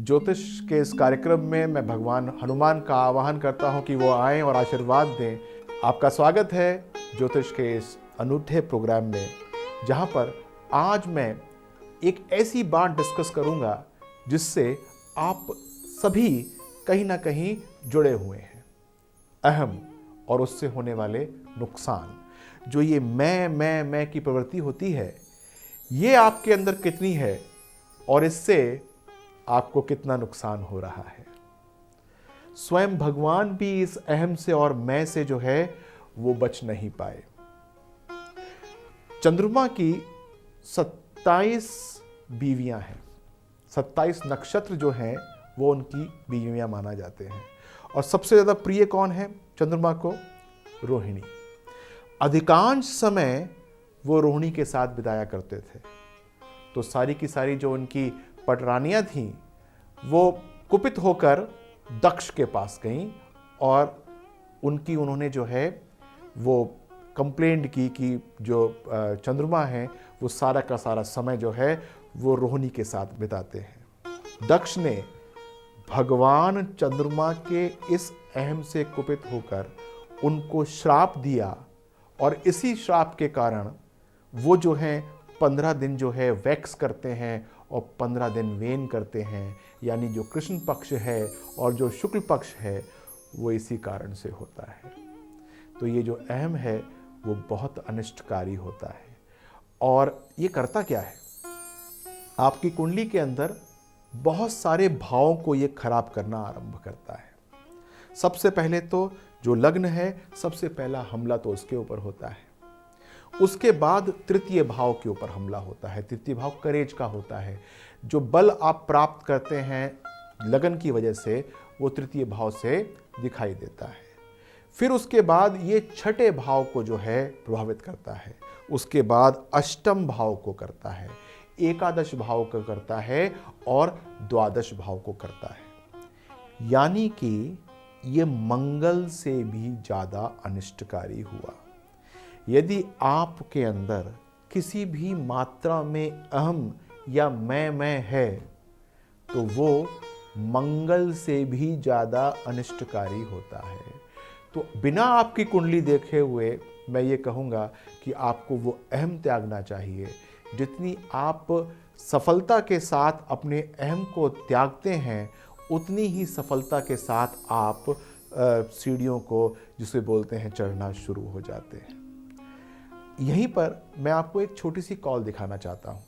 ज्योतिष के इस कार्यक्रम में मैं भगवान हनुमान का आह्वान करता हूं कि वो आएं और आशीर्वाद दें। आपका स्वागत है ज्योतिष के इस अनूठे प्रोग्राम में, जहां पर आज मैं एक ऐसी बात डिस्कस करूंगा जिससे आप सभी कहीं ना कहीं जुड़े हुए हैं। अहम और उससे होने वाले नुकसान, जो ये मैं की प्रवृत्ति होती है, ये आपके अंदर कितनी है और इससे आपको कितना नुकसान हो रहा है। स्वयं भगवान भी इस अहम से और मैं से जो है वो बच नहीं पाए। चंद्रमा की 27 बीवियां हैं, 27 नक्षत्र जो हैं वो उनकी बीवियां माना जाते हैं। और सबसे ज्यादा प्रिय कौन है चंद्रमा को? रोहिणी। अधिकांश समय वो रोहिणी के साथ बिताया करते थे। तो सारी की सारी जो उनकी पटरानियां थीं वो कुपित होकर दक्ष के पास गईं और उन्होंने जो है वो कंप्लेंट की कि जो चंद्रमा है वो सारा का सारा समय जो है वो रोहिणी के साथ बिताते हैं। दक्ष ने भगवान चंद्रमा के इस अहम से कुपित होकर उनको श्राप दिया और इसी श्राप के कारण वो जो है 15 दिन जो है वैक्स करते हैं और 15 दिन वेन करते हैं, यानी जो कृष्ण पक्ष है और जो शुक्ल पक्ष है वो इसी कारण से होता है। तो ये जो अहम है वो बहुत अनिष्टकारी होता है। और ये करता क्या है? आपकी कुंडली के अंदर बहुत सारे भावों को ये खराब करना आरंभ करता है। सबसे पहले तो जो लग्न है, सबसे पहला हमला तो उसके ऊपर होता है। उसके बाद तृतीय भाव के ऊपर हमला होता है। तृतीय भाव करेज का होता है। जो बल आप प्राप्त करते हैं लगन की वजह से वो तृतीय भाव से दिखाई देता है। फिर उसके बाद ये छठे भाव को जो है प्रभावित करता है। उसके बाद अष्टम भाव को करता है, एकादश भाव को करता है और द्वादश भाव को करता है। यानी कि ये मंगल से भी ज्यादा अनिष्टकारी हुआ। यदि आपके अंदर किसी भी मात्रा में अहम या मैं है तो वो मंगल से भी ज्यादा अनिष्टकारी होता है। तो बिना आपकी कुंडली देखे हुए मैं ये कहूँगा कि आपको वो अहम त्यागना चाहिए। जितनी आप सफलता के साथ अपने अहम को त्यागते हैं उतनी ही सफलता के साथ आप सीढ़ियों को, जिसे बोलते हैं, चढ़ना शुरू हो जाते हैं। यहीं पर मैं आपको एक छोटी सी कॉल दिखाना चाहता हूँ।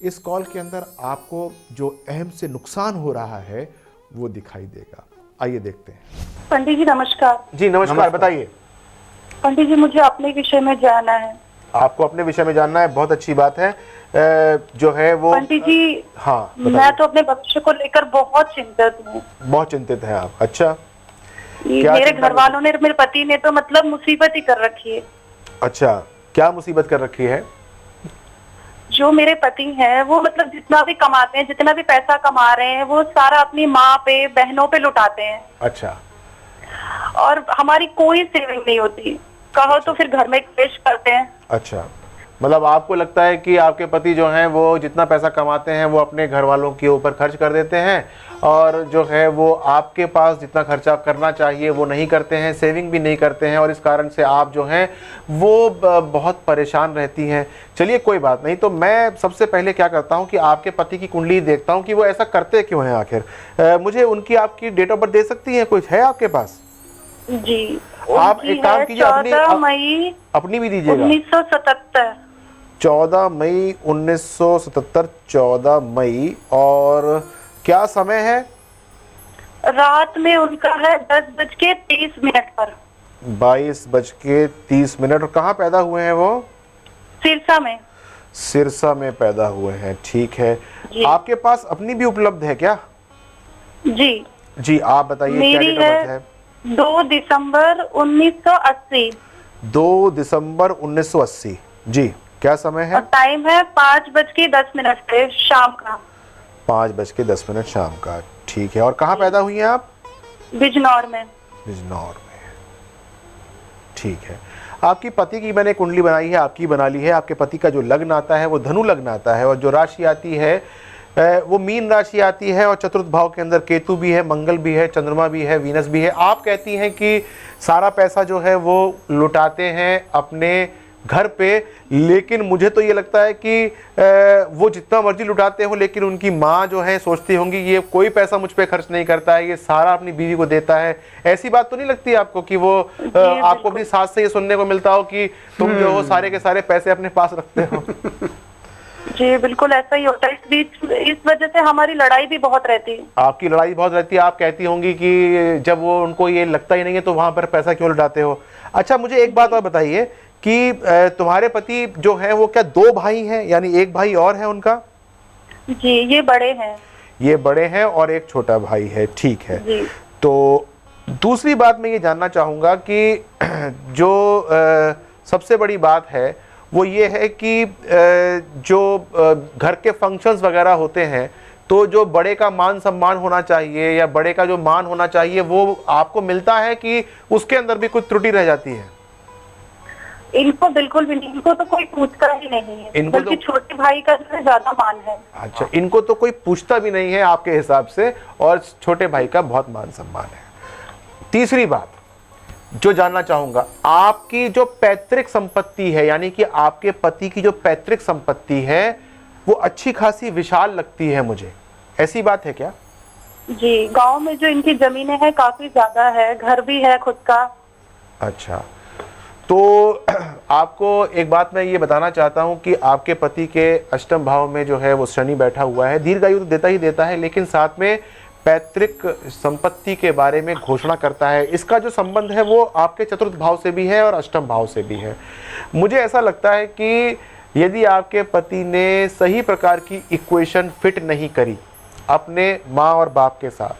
इस कॉल के अंदर आपको जो अहम से नुकसान हो रहा है वो दिखाई देगा। आइए देखते हैं। पंडित जी नमस्कार। जी नमस्कार, बताइए। पंडित जी मुझे अपने विषय में जानना है। आपको अपने विषय में जानना है, बहुत अच्छी बात है। जो है वो पंडित जी, हाँ, मैं तो अपने भविष्य को लेकर बहुत चिंतित हूँ। बहुत चिंतित हैं आप? अच्छा, मेरे घर वालों ने, मेरे पति ने तो मतलब मुसीबत ही कर रखी है। अच्छा, क्या मुसीबत कर रखी है? जो मेरे पति हैं वो मतलब जितना भी कमाते हैं, जितना भी पैसा कमा रहे हैं, वो सारा अपनी माँ पे, बहनों पे लुटाते हैं। अच्छा। और हमारी कोई सेविंग नहीं होती। कहो अच्छा। तो फिर घर में क्लेश करते हैं। अच्छा, मतलब आपको लगता है कि आपके पति जो हैं वो जितना पैसा कमाते हैं वो अपने घर वालों के ऊपर खर्च कर देते हैं, और जो है वो आपके पास जितना खर्चा करना चाहिए वो नहीं करते हैं, सेविंग भी नहीं करते हैं, और इस कारण से आप जो हैं वो बहुत परेशान रहती हैं। चलिए कोई बात नहीं। तो मैं सबसे पहले क्या करता हूं कि आपके पति की कुंडली देखता हूं कि वो ऐसा करते क्यों हैं आखिर। मुझे उनकी, आपकी डेट ऑफ बर्थ दे सकती हैं? कुछ है आपके पास? जी, आप एक काम कीजिए, 14 मई अपनी भी दीजिएगा। 1977। 14 मई 1977। 14 मई। और क्या समय है? रात में उनका है 10:30 पर। 22:30। और कहाँ पैदा हुए हैं वो? सिरसा में। सिरसा में पैदा हुए हैं, ठीक है। आपके पास अपनी भी उपलब्ध है क्या? जी जी, आप बताइए क्या डेट ऑफ बर्थ है? 2 दिसंबर 1980। 2 दिसंबर 1980। जी, क्या समय है? और टाइम है 5:10 पे शाम का। 5:10 शाम का, ठीक है। और कहाँ पैदा हुई हैं आप? बिजनौर में। बिजनौर में, ठीक है। आपकी पति की मैंने कुंडली बनाई है, आपकी बना ली है। आपके पति का जो लग्न आता है वो धनु लग्न आता है, और जो राशि आती है वो मीन राशि आती है और चतुर्थ भाव के अंदर केतु भी है, मंगल भी है, चंद्रमा भी है, वीनस भी है। आप कहती हैं कि सारा पैसा जो है वो लुटाते हैं अपने घर पे, लेकिन मुझे तो ये लगता है कि वो जितना मर्जी लुटाते हो, लेकिन उनकी माँ जो है सोचती होंगी ये कोई पैसा मुझ पे खर्च नहीं करता है, ये सारा अपनी बीवी को देता है। ऐसी बात तो नहीं लगती आपको कि वो आपको अपनी सास से ये सुनने को मिलता हो कि तुम जो हो सारे के सारे पैसे अपने पास रखते हो? जी बिल्कुल ऐसा ही होता है। इस वजह से हमारी लड़ाई भी बहुत रहती है। आपकी लड़ाई बहुत रहती है। आप कहती होंगी कि जब वो उनको ये लगता ही नहीं है तो वहां पर पैसा क्यों लुटाते हो? अच्छा, मुझे एक बात और बताइए कि तुम्हारे पति जो है वो क्या दो भाई हैं, यानी एक भाई और है उनका? जी ये बड़े हैं। ये बड़े हैं और एक छोटा भाई है, ठीक है जी। तो दूसरी बात मैं ये जानना चाहूँगा कि जो सबसे बड़ी बात है वो ये है कि जो घर के फंक्शंस वगैरह होते हैं तो जो बड़े का मान सम्मान होना चाहिए या बड़े का जो मान होना चाहिए वो आपको मिलता है कि उसके अंदर भी कुछ त्रुटि रह जाती है? इनको बिल्कुल भी नहीं, इनको तो कोई पूछता ही नहीं है, इनको बल्कि तो छोटे भाई का जो है ज्यादा मान है। अच्छा, इनको तो कोई पूछता भी नहीं है आपके हिसाब से, और छोटे भाई का बहुत मान सम्मान है। तीसरी बात जो जानना चाहूंगा, आपकी जो पैतृक संपत्ति है, यानी कि आपके पति की जो पैतृक संपत्ति है वो अच्छी खासी विशाल लगती है मुझे, ऐसी बात है क्या? जी, गांव में जो इनकी जमीनें हैं काफी ज्यादा है, घर भी है खुद का। अच्छा, तो आपको एक बात मैं ये बताना चाहता हूं कि आपके पति के अष्टम भाव में जो है वो शनि बैठा हुआ है। दीर्घायु तो देता ही देता है, लेकिन साथ में पैतृक संपत्ति के बारे में घोषणा करता है। इसका जो संबंध है वो आपके चतुर्थ भाव से भी है और अष्टम भाव से भी है। मुझे ऐसा लगता है कि यदि आपके पति ने सही प्रकार की इक्वेशन फिट नहीं करी अपने माँ और बाप के साथ,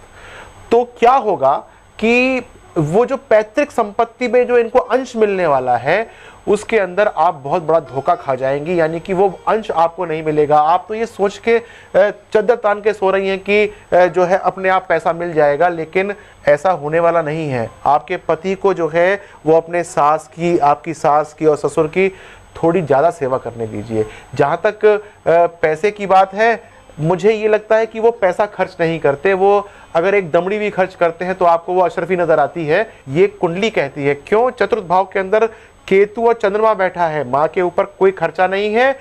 तो क्या होगा कि वो जो पैतृक संपत्ति में जो इनको अंश मिलने वाला है उसके अंदर आप बहुत बड़ा धोखा खा जाएंगी, यानी कि वो अंश आपको नहीं मिलेगा। आप तो ये सोच के चद्दर तान के सो रही हैं कि जो है अपने आप पैसा मिल जाएगा, लेकिन ऐसा होने वाला नहीं है। आपके पति को जो है वो अपने सास की, आपकी सास की और ससुर की थोड़ी ज़्यादा सेवा करने दीजिए। जहाँ तक पैसे की बात है, मुझे ये लगता है कि वो पैसा खर्च नहीं करते। वो अगर एक दमड़ी भी खर्च करते हैं तो आपको वो अशरफी नजर आती है, ये कुंडली कहती है। क्यों? चतुर्थ भाव के अंदर केतु और चंद्रमा बैठा है, माँ के ऊपर कोई खर्चा नहीं है,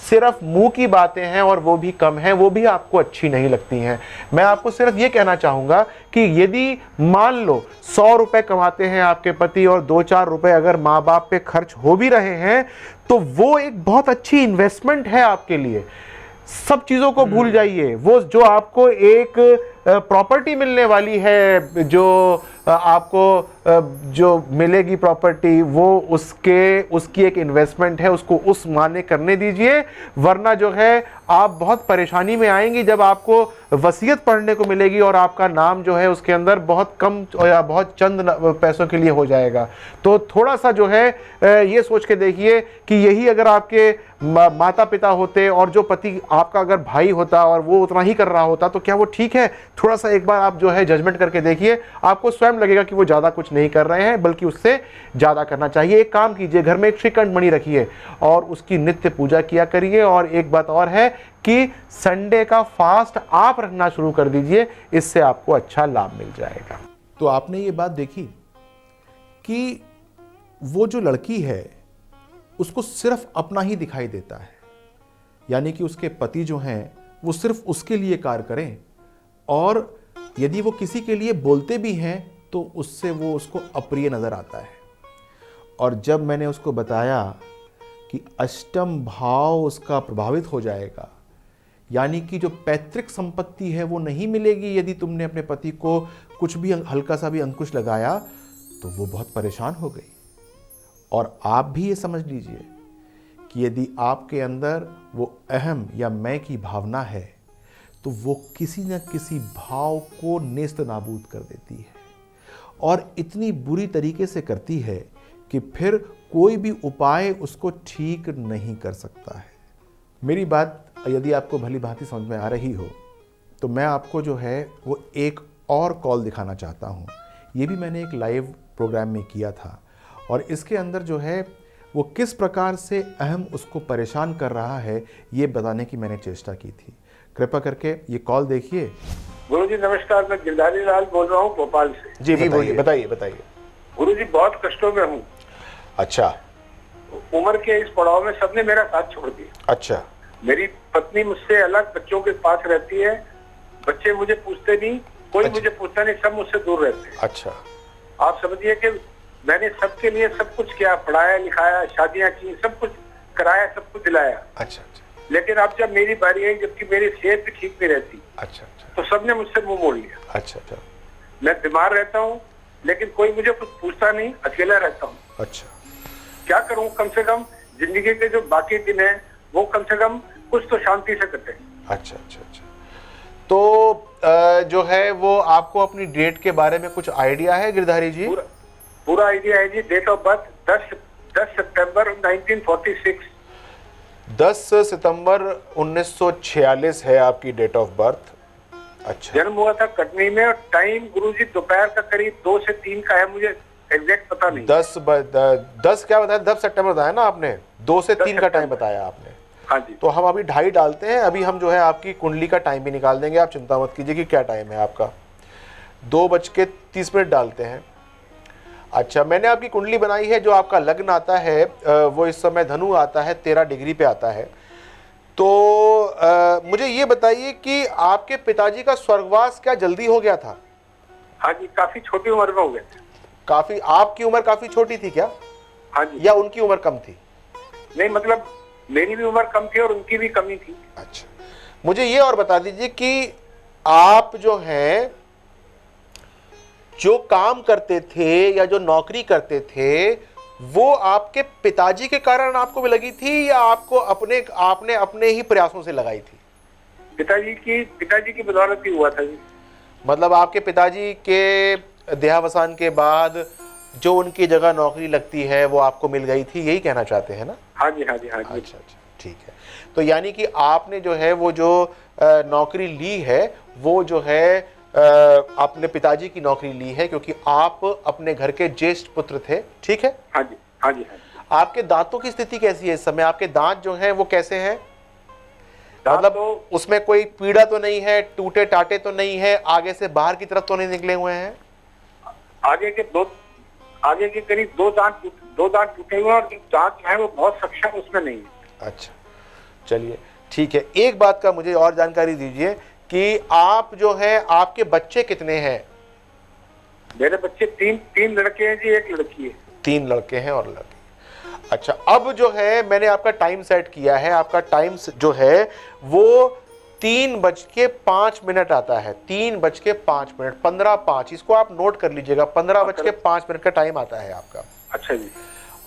सिर्फ मुंह की बातें हैं और वो भी कम हैं, वो भी आपको अच्छी नहीं लगती हैं। मैं आपको सिर्फ ये कहना चाहूँगा कि यदि मान लो 100 रुपए कमाते हैं आपके पति और 2-4 रुपए अगर माँ बाप पे खर्च हो भी रहे हैं तो वो एक बहुत अच्छी इन्वेस्टमेंट है आपके लिए। सब चीज़ों को भूल जाइए। वो जो आपको एक प्रॉपर्टी मिलने वाली है, जो आपको जो मिलेगी प्रॉपर्टी, वो उसकी एक इन्वेस्टमेंट है, उसको उस माने करने दीजिए। वरना जो है आप बहुत परेशानी में आएंगी जब आपको वसीयत पढ़ने को मिलेगी और आपका नाम जो है उसके अंदर बहुत कम या बहुत चंद पैसों के लिए हो जाएगा। तो थोड़ा सा जो है ये सोच के देखिए कि यही अगर आपके माता पिता होते और जो पति आपका अगर भाई होता और वो उतना ही कर रहा होता तो क्या वो ठीक है? थोड़ा सा एक बार आप जो है जजमेंट करके देखिए, आपको स्वयं लगेगा कि वो ज़्यादा कुछ नहीं कर रहे हैं, बल्कि उससे ज़्यादा करना चाहिए। एक काम कीजिए, घर में एक श्रीकंठ मणि रखिए और उसकी नित्य पूजा किया करिए। और एक बात और है कि संडे का फास्ट आप रखना शुरू कर दीजिए, इससे आपको अच्छा लाभ मिल जाएगा। तो आपने ये बात देखी कि वो जो लड़की है उसको सिर्फ अपना ही दिखाई देता है, यानी कि उसके पति जो हैं वो सिर्फ उसके लिए कार्य करें, और यदि वो किसी के लिए बोलते भी हैं तो उससे वो उसको अप्रिय नजर आता है। और जब मैंने उसको बताया कि अष्टम भाव उसका प्रभावित हो जाएगा, यानी कि जो पैतृक संपत्ति है वो नहीं मिलेगी यदि तुमने अपने पति को कुछ भी हल्का सा भी अंकुश लगाया, तो वो बहुत परेशान हो गई। और आप भी ये समझ लीजिए कि यदि आपके अंदर वो अहम या मैं की भावना है तो वो किसी न किसी भाव को नेस्त नाबूद कर देती है, और इतनी बुरी तरीके से करती है कि फिर कोई भी उपाय उसको ठीक नहीं कर सकता है। मेरी बात यदि आपको भली भांति समझ में आ रही हो तो मैं आपको जो है वो एक और कॉल दिखाना चाहता हूँ। ये भी मैंने एक लाइव प्रोग्राम में किया था, और इसके अंदर जो है वो किस प्रकार से अहम उसको परेशान कर रहा है ये बताने की मैंने चेष्टा की थी। कृपया करके ये कॉल देखिए। गुरु जी नमस्कार, मैं गिरधारी लाल बोल रहा हूँ भोपाल से। जी बताइए। गुरु जी बहुत कष्टों में हूँ। अच्छा। उम्र के इस पड़ाव में सबने मेरा साथ छोड़ दिया। अच्छा। मेरी पत्नी मुझसे अलग बच्चों के पास रहती है, बच्चे मुझे पूछते नहीं, कोई मुझे पूछता नहीं, सब मुझसे दूर रहते हैं। अच्छा। आप समझिए कि मैंने सबके लिए सब कुछ किया, पढ़ाया लिखाया, शादियां की, सब कुछ कराया, सब कुछ दिलाया। अच्छा। लेकिन अब जब मेरी बारी आई, जबकि मेरी सेहत भी ठीक नहीं रहती, अच्छा। तो सबने मुझसे मुंह मोड़ लिया। अच्छा। मैं बीमार रहता हूँ, लेकिन कोई मुझे कुछ पूछता नहीं, अकेला रहता हूँ। अच्छा। क्या करूँ? कम से कम जिंदगी के जो बाकी दिन है वो कम से कम कुछ तो शांति से कटे। अच्छा। तो जो है वो आपको अपनी डेट के बारे में कुछ आइडिया है गिरधारी जी? पूरा आइडिया है जी। डेट ऑफ बर्थ 10 सितंबर 1946। 10 सितंबर 1946 है आपकी डेट ऑफ बर्थ। अच्छा। जन्म हुआ था कटनी में, और टाइम गुरुजी दोपहर का करीब 2 से 3 का है, मुझे एग्जैक्ट पता नहीं। 10 क्या बताया? 10 सितंबर बताया ना आपने? 2 से 3 का टाइम बताया आपने। हाँ जी। तो हम अभी 2:30 डालते हैं। अभी हम जो है आपकी कुंडली का टाइम भी निकाल देंगे, आप चिंता मत कीजिए कि क्या टाइम है आपका। 2:30 डालते हैं। अच्छा, मैंने आपकी कुंडली बनाई है। जो आपका लग्न आता है वो इस समय धनु आता है, 13 डिग्री पे आता है। तो मुझे ये बताइए कि आपके पिताजी का स्वर्गवास क्या जल्दी हो गया था? हाँ जी, काफी छोटी उम्र में हो गए थे। काफी? आपकी उम्र काफी छोटी थी क्या? हाँ जी। या उनकी उम्र कम थी? नहीं, मतलब मेरी भी उम्र कम थी और उनकी भी कमी थी। अच्छा, मुझे ये और बता दीजिए कि आप जो हैं, जो काम करते थे या जो नौकरी करते थे, वो आपके पिताजी के कारण आपको भी लगी थी या आपको आपने अपने ही प्रयासों से लगाई थी? पिताजी की बदौलत ही हुआ था जी। मतलब आपके पिताजी के देहावसान के बाद जो उनकी जगह नौकरी लगती है वो आपको मिल गई थी, यही कहना चाहते हैं ना? हाँ जी, हाँ जी, हाँ जी। अच्छा, ठीक है। तो यानी कि आपने जो है वो जो नौकरी ली है वो जो है अपने पिताजी की नौकरी ली है, क्योंकि आप अपने घर के ज्येष्ठ पुत्र थे, ठीक है? हाँ जी, हाँ जी, हाँ जी। आपके दांतों की स्थिति कैसी है इस समय? आपके दांत जो हैं वो कैसे हैं? मतलब उसमें कोई पीड़ा तो नहीं है, टूटे टाटे तो नहीं है, आगे से बाहर की तरफ तो नहीं निकले हुए हैं? आगे के करीब 2 दांत टूटे हुए, और दांत जो है वो बहुत सक्षम उसमें नहीं है। अच्छा, चलिए ठीक है। एक बात का मुझे और जानकारी दीजिए कि आप जो है, आपके बच्चे कितने हैं? मेरे बच्चे तीन लड़के हैं जी, 1 लड़की है। 3 लड़के हैं और लड़की। अच्छा, अब जो है मैंने आपका टाइम सेट किया है। आपका टाइम जो है वो 3:05 आता है। 3:05, 15:05। इसको आप नोट कर लीजिएगा। 15:05 का टाइम आता है आपका। अच्छा जी।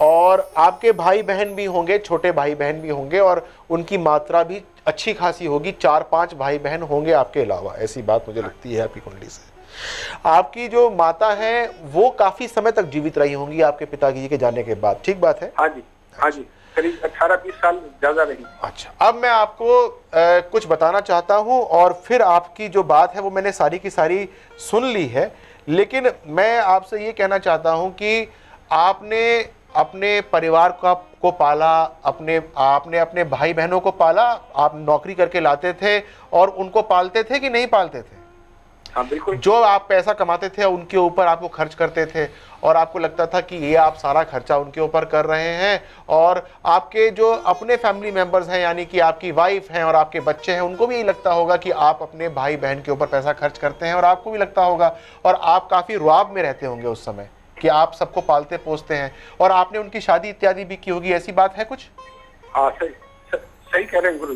और आपके भाई बहन भी होंगे, छोटे भाई बहन भी होंगे, और उनकी मात्रा भी अच्छी खासी होगी। 4-5 भाई बहन होंगे आपके अलावा, ऐसी बात मुझे लगती है आपकी कुंडली से। आपकी जो माता है वो काफी समय तक जीवित रही होंगी आपके पिताजी के जाने के बाद, ठीक बात है? हाँ जी, हाँ जी, करीब 18-20 साल ज्यादा रही। अच्छा, अब मैं आपको कुछ बताना चाहता हूं, और फिर आपकी जो बात है वो मैंने सारी की सारी सुन ली है, लेकिन मैं आपसे ये कहना चाहता हूं कि आपने अपने परिवार को पाला, आपने अपने भाई बहनों को पाला, आप नौकरी करके लाते थे और उनको पालते थे कि नहीं पालते थे? हाँ बिल्कुल। जो आप पैसा कमाते थे उनके ऊपर आपको खर्च करते थे, और आपको लगता था कि ये आप सारा खर्चा उनके ऊपर कर रहे हैं, और आपके जो अपने फैमिली मेंबर्स हैं, यानी कि आपकी वाइफ हैं और आपके बच्चे हैं, उनको भी यही लगता होगा कि आप अपने भाई बहन के ऊपर पैसा खर्च करते हैं, और आपको भी लगता होगा, और आप काफ़ी रुआब में रहते होंगे उस समय कि आप सबको पालते पोसते हैं, और आपने उनकी शादी इत्यादि भी की होगी, ऐसी बात है कुछ? हाँ, सही कह रहे हैं गुरु।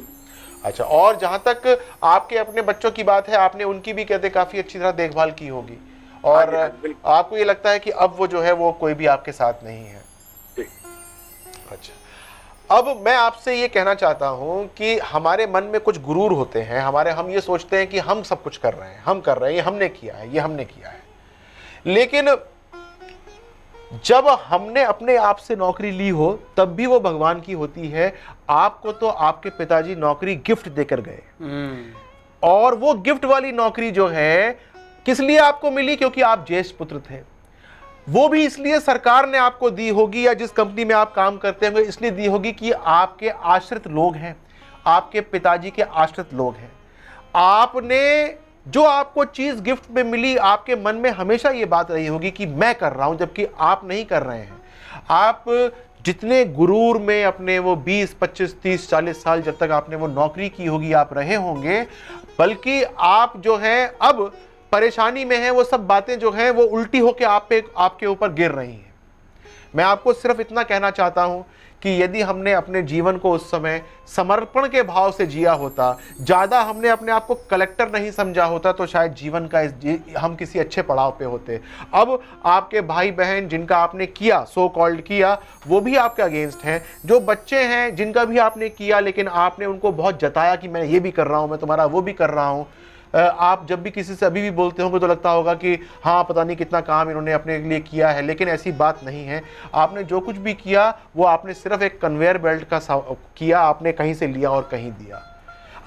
अच्छा, और जहां तक आपके अपने बच्चों की बात है, आपने उनकी भी कहते काफी अच्छी तरह देखभाल की होगी, और आपको ये लगता है कि अब वो जो है वो कोई भी आपके साथ नहीं है। अच्छा, अब मैं आपसे ये कहना चाहता हूं कि हमारे मन में कुछ गुरूर होते हैं, हम ये सोचते हैं कि हम सब कुछ कर रहे हैं, ये हमने किया है, ये हमने किया है। लेकिन जब हमने अपने आप से नौकरी ली हो तब भी वो भगवान की होती है। आपको तो आपके पिताजी नौकरी गिफ्ट देकर गए, और वो गिफ्ट वाली नौकरी जो है किस लिए आपको मिली? क्योंकि आप ज्येष्ठ पुत्र थे। वो भी इसलिए सरकार ने आपको दी होगी, या जिस कंपनी में आप काम करते होंगे इसलिए दी होगी कि आपके आश्रित लोग हैं, आपके पिताजी के आश्रित लोग हैं। आपने जो आपको चीज गिफ्ट में मिली, आपके मन में हमेशा ये बात रही होगी कि मैं कर रहा हूं, जबकि आप नहीं कर रहे हैं। आप जितने गुरूर में अपने वो 20, 25, 30, 40 साल जब तक आपने वो नौकरी की होगी आप रहे होंगे, बल्कि आप जो है अब परेशानी में है, वो सब बातें जो हैं वो उल्टी होकर आपके ऊपर गिर रही हैं। मैं आपको सिर्फ इतना कहना चाहता हूं कि यदि हमने अपने जीवन को उस समय समर्पण के भाव से जिया होता, ज़्यादा हमने अपने आप को कलेक्टर नहीं समझा होता, तो शायद जीवन का हम किसी अच्छे पड़ाव पे होते। अब आपके भाई बहन जिनका आपने किया, सो कॉल्ड किया, वो भी आपके अगेंस्ट हैं। जो बच्चे हैं जिनका भी आपने किया, लेकिन आपने उनको बहुत जताया कि मैं ये भी कर रहा हूँ, मैं तुम्हारा वो भी कर रहा हूँ। आप जब भी किसी से अभी भी बोलते होंगे तो लगता होगा कि हाँ पता नहीं कितना काम इन्होंने अपने लिए किया है, लेकिन ऐसी बात नहीं है। आपने जो कुछ भी किया वो आपने सिर्फ एक कन्वेयर बेल्ट का किया, आपने कहीं से लिया और कहीं दिया।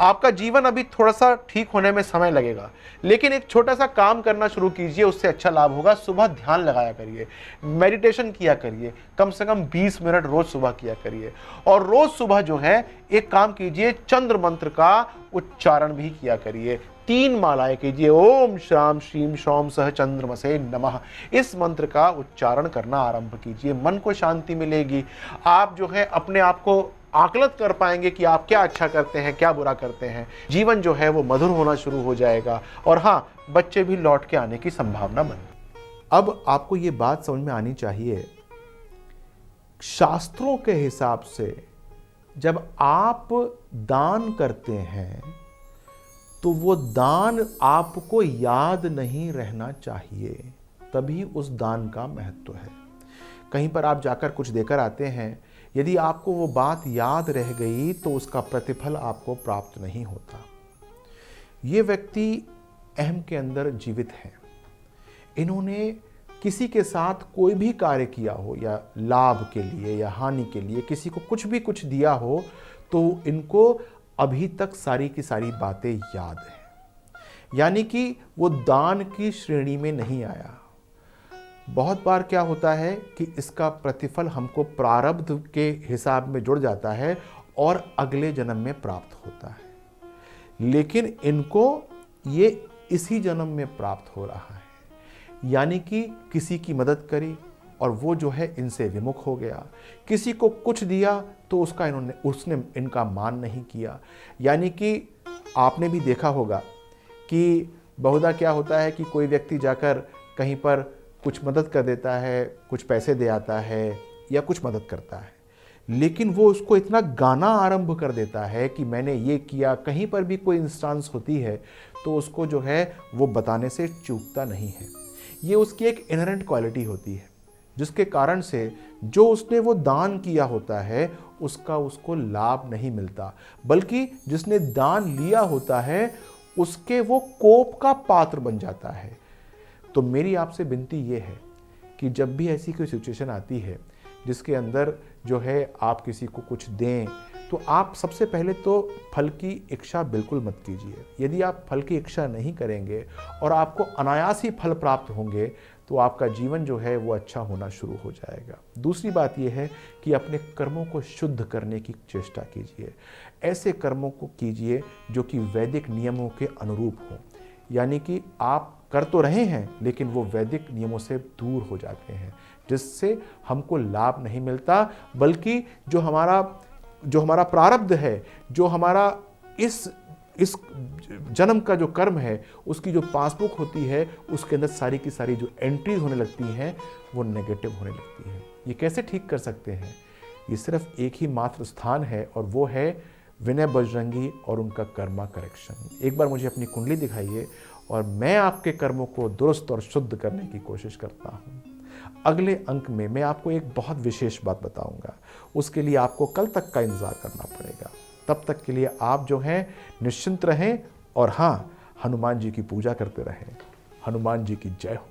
आपका जीवन अभी थोड़ा सा ठीक होने में समय लगेगा, लेकिन एक छोटा सा काम करना शुरू कीजिए, उससे अच्छा लाभ होगा। सुबह ध्यान लगाया करिए, मेडिटेशन किया करिए, कम से कम 20 मिनट रोज सुबह किया करिए। और रोज सुबह जो है एक काम कीजिए, चंद्र मंत्र का उच्चारण भी किया करिए। 3 मालाएं कीजिए, ओम श्राम श्रीम शौम सह चंद्रमसे नमः। इस मंत्र का उच्चारण करना आरंभ कीजिए, मन को शांति मिलेगी। आप जो है अपने आप को आकलन कर पाएंगे कि आप क्या अच्छा करते हैं, क्या बुरा करते हैं। जीवन जो है वो मधुर होना शुरू हो जाएगा, और हाँ, बच्चे भी लौट के आने की संभावना बनी। अब आपको ये बात समझ में आनी चाहिए, शास्त्रों के हिसाब से जब आप दान करते हैं तो वो दान आपको याद नहीं रहना चाहिए, तभी उस दान का महत्व है। कहीं पर आप जाकर कुछ देकर आते हैं, यदि आपको वो बात याद रह गई तो उसका प्रतिफल आपको प्राप्त नहीं होता। ये व्यक्ति अहम के अंदर जीवित हैं। इन्होंने किसी के साथ कोई भी कार्य किया हो, या लाभ के लिए या हानि के लिए किसी को कुछ दिया हो, तो इनको अभी तक सारी की सारी बातें याद हैं, यानी कि वो दान की श्रेणी में नहीं आया। बहुत बार क्या होता है कि इसका प्रतिफल हमको प्रारब्ध के हिसाब में जुड़ जाता है और अगले जन्म में प्राप्त होता है, लेकिन इनको ये इसी जन्म में प्राप्त हो रहा है। यानी कि किसी की मदद करी और वो जो है इनसे विमुख हो गया, किसी को कुछ दिया तो उसने इनका मान नहीं किया। यानी कि आपने भी देखा होगा कि बहुधा क्या होता है कि कोई व्यक्ति जाकर कहीं पर कुछ मदद कर देता है, कुछ पैसे दे आता है या कुछ मदद करता है, लेकिन वो उसको इतना गाना आरंभ कर देता है कि मैंने ये किया। कहीं पर भी कोई इंस्टांस होती है तो उसको जो है वो बताने से चूकता नहीं है। ये उसकी एक इनहेरेंट क्वालिटी होती है, जिसके कारण से जो उसने वो दान किया होता है उसका उसको लाभ नहीं मिलता, बल्कि जिसने दान लिया होता है उसके वो कोप का पात्र बन जाता है। तो मेरी आपसे विनती ये है कि जब भी ऐसी कोई सिचुएशन आती है जिसके अंदर जो है आप किसी को कुछ दें, तो आप सबसे पहले तो फल की इच्छा बिल्कुल मत कीजिए। यदि आप फल की इच्छा नहीं करेंगे और आपको अनायास ही फल प्राप्त होंगे, तो आपका जीवन जो है वो अच्छा होना शुरू हो जाएगा। दूसरी बात यह है कि अपने कर्मों को शुद्ध करने की चेष्टा कीजिए। ऐसे कर्मों को कीजिए जो कि वैदिक नियमों के अनुरूप हों, यानी कि आप कर तो रहे हैं लेकिन वो वैदिक नियमों से दूर हो जाते हैं, जिससे हमको लाभ नहीं मिलता, बल्कि जो हमारा प्रारब्ध है, जो हमारा इस जन्म का जो कर्म है, उसकी जो पासबुक होती है उसके अंदर सारी की सारी जो एंट्रीज होने लगती हैं वो नेगेटिव होने लगती हैं। ये कैसे ठीक कर सकते हैं? ये सिर्फ एक ही मात्र स्थान है और वो है विनय बजरंगी और उनका कर्मा करेक्शन। एक बार मुझे अपनी कुंडली दिखाइए और मैं आपके कर्मों को दुरुस्त और शुद्ध करने की कोशिश करता हूँ। अगले अंक में मैं आपको एक बहुत विशेष बात बताऊंगा, उसके लिए आपको कल तक का इंतजार करना पड़ेगा। तब तक के लिए आप जो हैं निश्चिंत रहें और हाँ, हनुमान जी की पूजा करते रहें। हनुमान जी की जय हो।